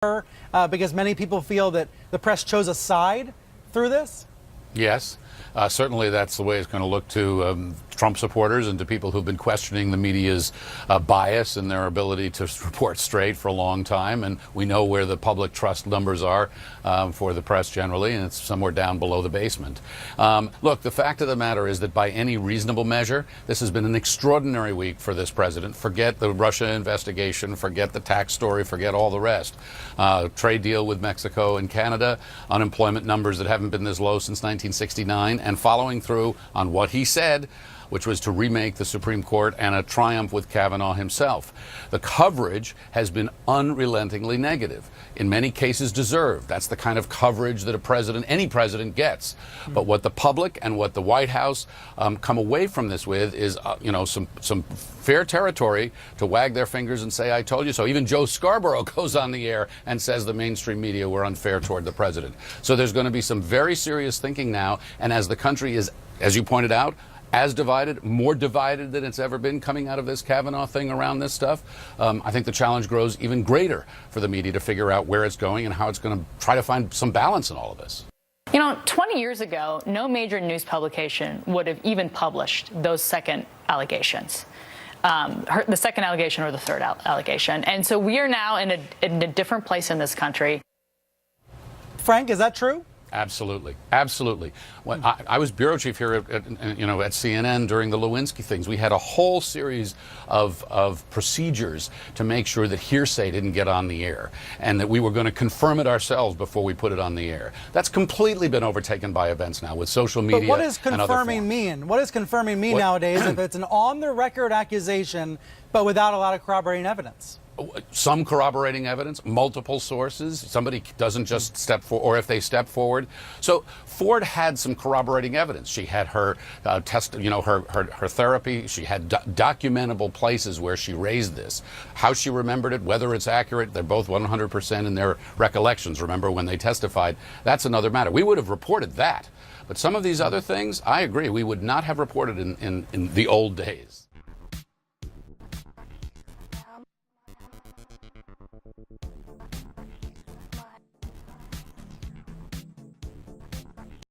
because many people feel that the press chose a side through this? Yes. Certainly that's the way it's going to look to Trump supporters and to people who've been questioning the media's bias and their ability to report straight for a long time. And we know where the public trust numbers are for the press generally, and it's somewhere down below the basement. Look, the fact of the matter is that by any reasonable measure, this has been an extraordinary week for this president. Forget the Russia investigation, forget the tax story, forget all the rest. Trade deal with Mexico and Canada, unemployment numbers that haven't been this low since 1969, and following through on what he said, which was to remake the Supreme Court, and a triumph with Kavanaugh himself. The coverage has been unrelentingly negative, in many cases deserved. That's the kind of coverage that a president, any president, gets. But what the public and what the White House come away from this with is, some fair territory to wag their fingers and say, I told you so. Even Joe Scarborough goes on the air and says the mainstream media were unfair toward the president. So there's going to be some very serious thinking now, and as the country is, as you pointed out, as divided, more divided than it's ever been coming out of this Kavanaugh thing around this stuff, I think the challenge grows even greater for the media to figure out where it's going and how it's going to try to find some balance in all of this. 20 years ago, no major news publication would have even published those second allegations. The second allegation or the third allegation. And so we are now in a different place in this country. Frank, is that true? Absolutely. Absolutely. When I was bureau chief here at CNN during the Lewinsky things. We had a whole series of procedures to make sure that hearsay didn't get on the air, and that we were going to confirm it ourselves before we put it on the air. That's completely been overtaken by events now with social media. But what does confirming mean? What does confirming mean nowadays if it's an on-the-record accusation but without a lot of corroborating evidence? Some corroborating evidence, multiple sources. Somebody doesn't just step forward, or if they step forward. So Ford had some corroborating evidence. She had her her therapy. She had documentable places where she raised this. How she remembered it, whether it's accurate, they're both 100% in their recollections. Remember when they testified? That's another matter. We would have reported that. But some of these other things, I agree, we would not have reported in the old days.